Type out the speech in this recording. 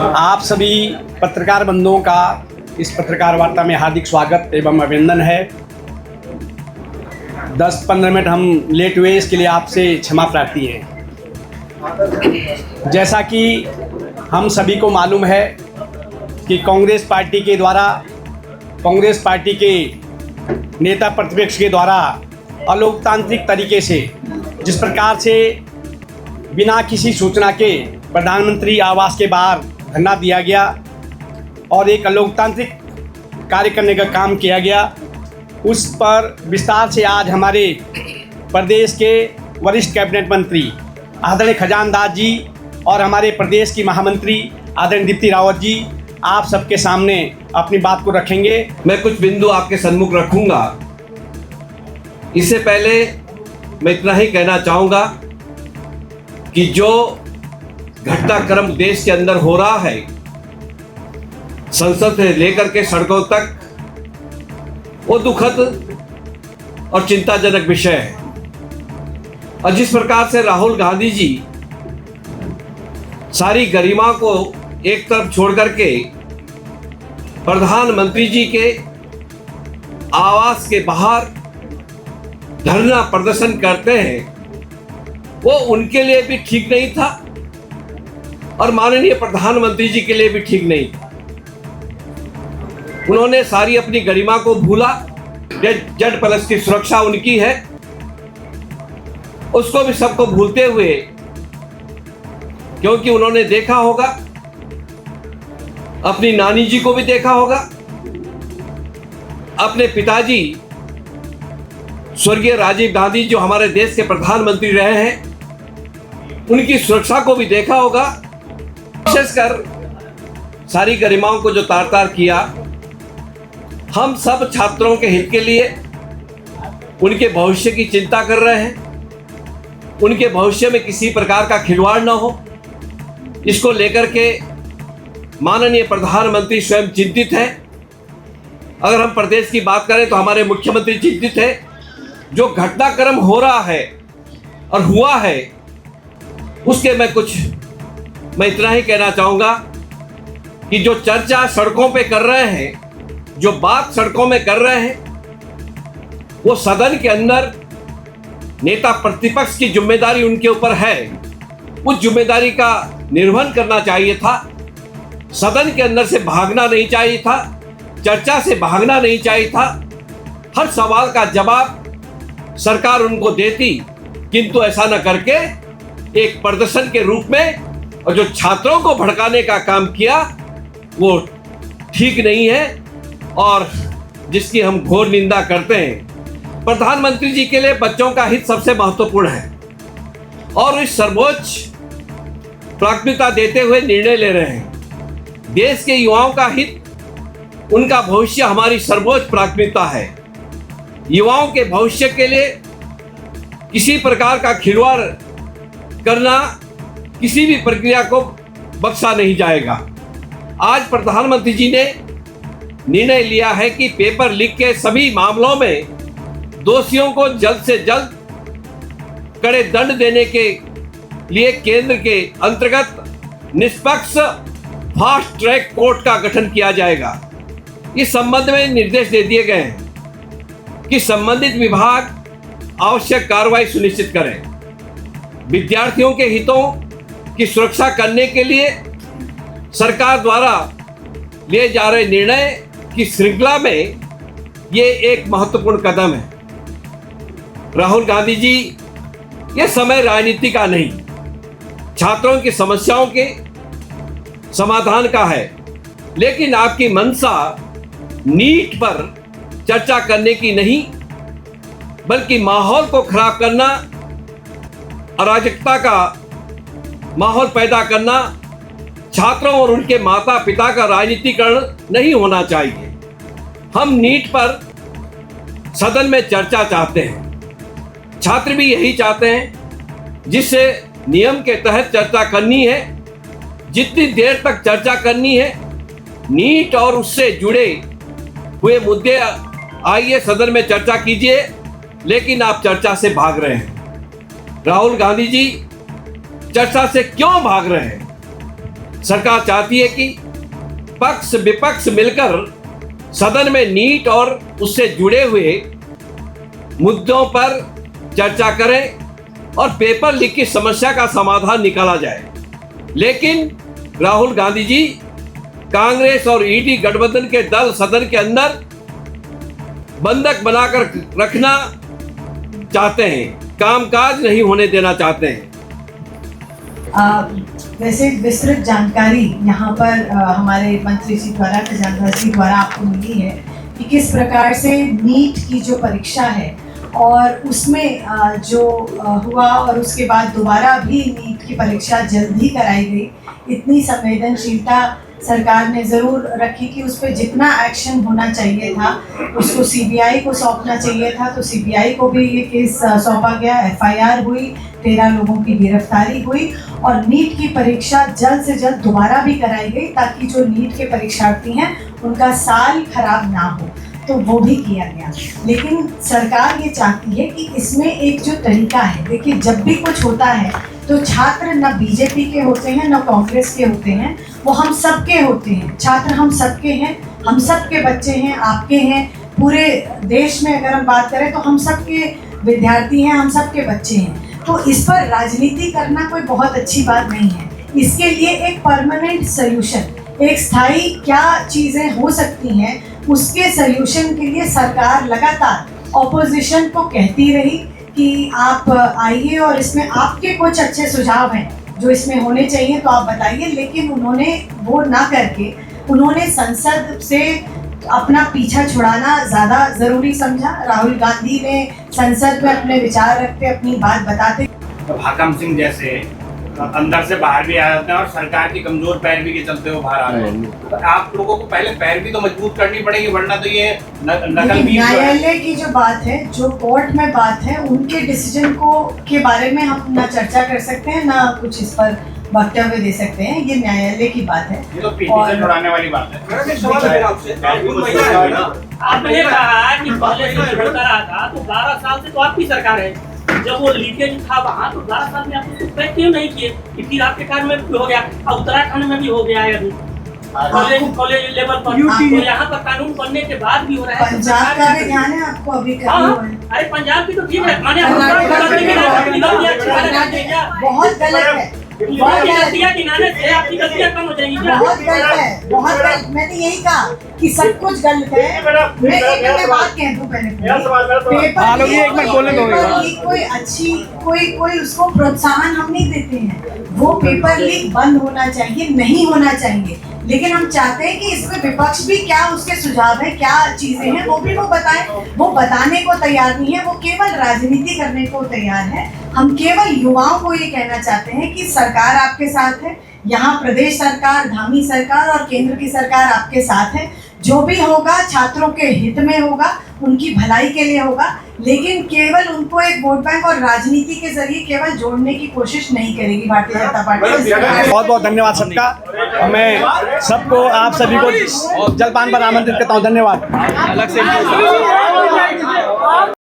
आप सभी पत्रकार बंधुओं का इस पत्रकार वार्ता में हार्दिक स्वागत एवं अभिनंदन है। 10-15 मिनट हम लेट हुए, इसके लिए आपसे क्षमा प्रार्थी है। जैसा कि हम सभी को मालूम है कि कांग्रेस पार्टी के नेता प्रतिपक्ष के द्वारा अलोकतांत्रिक तरीके से जिस प्रकार से बिना किसी सूचना के प्रधानमंत्री आवास के बाहर धरना दिया गया और एक अलोकतांत्रिक कार्य करने का काम किया गया, उस पर विस्तार से आज हमारे प्रदेश के वरिष्ठ कैबिनेट मंत्री आदरणीय खजानदास जी और हमारे प्रदेश की महामंत्री आदरणीय दीप्ति रावत जी आप सबके सामने अपनी बात को रखेंगे। मैं कुछ बिंदु आपके सम्मुख रखूंगा। इससे पहले मैं इतना ही कहना चाहूँगा कि जो घटनाक्रम देश के अंदर हो रहा है, संसद से लेकर के सड़कों तक, वो दुखद और चिंताजनक विषय है। और जिस प्रकार से राहुल गांधी जी सारी गरिमा को एक तरफ छोड़ करके प्रधानमंत्री जी के आवास के बाहर धरना प्रदर्शन करते हैं, वो उनके लिए भी ठीक नहीं था और माननीय प्रधानमंत्री जी के लिए भी ठीक नहीं था। उन्होंने सारी अपनी गरिमा को भूला। जेड प्लस की सुरक्षा उनकी है, उसको भी सबको भूलते हुए, क्योंकि उन्होंने देखा होगा, अपनी नानी जी को भी देखा होगा, अपने पिताजी स्वर्गीय राजीव गांधी जो हमारे देश के प्रधानमंत्री रहे हैं, उनकी सुरक्षा को भी देखा होगा। विशेषकर सारी गरिमाओं को जो तार तार किया, हम सब छात्रों के हित के लिए उनके भविष्य की चिंता कर रहे हैं, उनके भविष्य में किसी प्रकार का खिलवाड़ ना हो, इसको लेकर के माननीय प्रधानमंत्री स्वयं चिंतित हैं। अगर हम प्रदेश की बात करें तो हमारे मुख्यमंत्री चिंतित है। जो घटनाक्रम हो रहा है और हुआ है, उसके मैं इतना ही कहना चाहूँगा कि जो चर्चा सड़कों पे कर रहे हैं, जो बात सड़कों में कर रहे हैं, वो सदन के अंदर नेता प्रतिपक्ष की जिम्मेदारी उनके ऊपर है। उस जिम्मेदारी का निर्वहन करना चाहिए था। सदन के अंदर से भागना नहीं चाहिए था, चर्चा से भागना नहीं चाहिए था। हर सवाल का जवाब सरकार उनको देती, किंतु ऐसा न करके एक प्रदर्शन के रूप में और जो छात्रों को भड़काने का काम किया, वो ठीक नहीं है और जिसकी हम घोर निंदा करते हैं। प्रधानमंत्री जी के लिए बच्चों का हित सबसे महत्वपूर्ण है और इस सर्वोच्च प्राथमिकता देते हुए निर्णय ले रहे हैं। देश के युवाओं का हित, उनका भविष्य हमारी सर्वोच्च प्राथमिकता है। युवाओं के भविष्य के लिए किसी प्रकार का खिलवाड़ करना, किसी भी प्रक्रिया को बख्शा नहीं जाएगा। आज प्रधानमंत्री जी ने निर्णय लिया है कि पेपर लीक के सभी मामलों में दोषियों को जल्द से जल्द कड़े दंड देने के लिए केंद्र के अंतर्गत निष्पक्ष फास्ट ट्रैक कोर्ट का गठन किया जाएगा। इस संबंध में निर्देश दे दिए गए हैं कि संबंधित विभाग आवश्यक कार्रवाई सुनिश्चित करें। विद्यार्थियों के हितों की सुरक्षा करने के लिए सरकार द्वारा लिए जा रहे निर्णय की श्रृंखला में ये एक महत्वपूर्ण कदम है। राहुल गांधी जी, ये समय राजनीति का नहीं, छात्रों की समस्याओं के समाधान का है। लेकिन आपकी मंशा नीट पर चर्चा करने की नहीं, बल्कि माहौल को खराब करना, अराजकता का माहौल पैदा करना, छात्रों और उनके माता पिता का राजनीतिकरण नहीं होना चाहिए। हम नीट पर सदन में चर्चा चाहते हैं, छात्र भी यही चाहते हैं, जिससे नियम के तहत चर्चा करनी है। जितनी देर तक चर्चा करनी है, नीट और उससे जुड़े हुए मुद्दे आइए सदन में चर्चा कीजिए, लेकिन आप चर्चा से भाग रहे हैं। राहुल गांधी जी चर्चा से क्यों भाग रहे हैं? सरकार चाहती है कि पक्ष विपक्ष मिलकर सदन में नीट और उससे जुड़े हुए मुद्दों पर चर्चा करें और पेपर लीक की समस्या का समाधान निकाला जाए। लेकिन राहुल गांधी जी कांग्रेस और ईडी गठबंधन के दल सदन के अंदर बंधक बनाकर रखना चाहते हैं, कामकाज नहीं होने देना चाहते हैं। वैसे विस्तृत जानकारी यहाँ पर हमारे मंत्री जी द्वारा, खजानदार जी द्वारा आपको मिली है कि किस प्रकार से नीट की जो परीक्षा है और उसमें जो हुआ और उसके बाद दोबारा भी नीट की परीक्षा जल्द ही कराई गई। इतनी संवेदनशीलता सरकार ने ज़रूर रखी कि उस पर जितना एक्शन होना चाहिए था उसको सीबीआई को सौंपना चाहिए था, तो सीबीआई को भी ये केस सौंपा गया। एफआईआर हुई, 13 लोगों की गिरफ्तारी हुई और नीट की परीक्षा जल्द से जल्द दोबारा भी कराई गई ताकि जो नीट के परीक्षार्थी हैं उनका साल खराब ना हो, तो वो भी किया गया। लेकिन सरकार ये चाहती है कि इसमें एक जो तरीका है, देखिए जब भी कुछ होता है तो छात्र न बीजेपी के होते हैं न कांग्रेस के होते हैं, वो हम सबके होते हैं। छात्र हम सबके हैं, हम सबके बच्चे हैं, आपके हैं, पूरे देश में अगर हम बात करें तो हम सबके विद्यार्थी हैं, हम सबके बच्चे हैं। तो इस पर राजनीति करना कोई बहुत अच्छी बात नहीं है। इसके लिए एक परमानेंट सॉल्यूशन, एक स्थायी क्या चीज़ें हो सकती हैं, उसके सॉल्यूशन के लिए सरकार लगातार ऑपोजिशन को कहती रही कि आप आइए और इसमें आपके कुछ अच्छे सुझाव हैं जो इसमें होने चाहिए तो आप बताइए। लेकिन उन्होंने वो ना करके उन्होंने संसद से अपना पीछा छुड़ाना ज़्यादा ज़रूरी समझा। राहुल गांधी ने संसद में अपने विचार रखते, अपनी बात बताते। तो हाकम सिंह जैसे अंदर से बाहर भी आ जाते हैं और सरकार की कमजोर पैरवी के चलते वो बाहर आ रहे हैं। तो आप लोगों को पहले पैरवी तो मजबूत करनी पड़ेगी, वरना तो ये नकल भी। न्यायालय की जो बात है, जो कोर्ट में बात है, उनके डिसीजन को के बारे में हम ना चर्चा कर सकते हैं ना कुछ इस पर वक्तव्य दे सकते हैं। ये न्यायालय की बात है, ये तो पिटीशन उड़ाने वाली बात है। आपने कहा कि पहले से होता रहा था, तो 12 साल से तो आपकी सरकार है। जब वो लीकेज था वहाँ तो 12 साल में आप उसको तय क्यों नहीं किए कि फिर आपके कार्य में भी हो गया और उत्तराखंड में भी हो गया है अभी कॉलेज लेवल पर। तो यहाँ पर कानून बनने के बाद भी हो रहा है। पंजाब का भी ध्यान है आपको अभी अरे पंजाब की तो ठीक है, माने बहुत गलत है, गलतियाँ गिनाने से आपकी गलतियाँ कम हो जाएंगी। बहुत गलत है, बहुत गलत। मैंने यही कहा कि सब कुछ गलत है। मैं बात कह दूं पहले, पेपर लीक कोई अच्छी कोई उसको प्रोत्साहन हम नहीं देते हैं। वो पेपर लीक बंद होना चाहिए, नहीं होना चाहिए। लेकिन हम चाहते हैं कि इसमें विपक्ष भी क्या उसके सुझाव है, क्या चीजें हैं, वो भी वो बताएं। वो बताने को तैयार नहीं है, वो केवल राजनीति करने को तैयार है। हम केवल युवाओं को ये कहना चाहते हैं कि सरकार आपके साथ है, यहाँ प्रदेश सरकार, धामी सरकार और केंद्र की सरकार आपके साथ है। जो भी होगा छात्रों के हित में होगा, उनकी भलाई के लिए होगा। लेकिन केवल उनको एक वोट बैंक और राजनीति के जरिए केवल जोड़ने की कोशिश नहीं करेगी भारतीय जनता पार्टी। बहुत बहुत धन्यवाद सबका। और मैं सबको, आप सभी को जलपान पर आमंत्रित करता हूँ। धन्यवाद। अलग से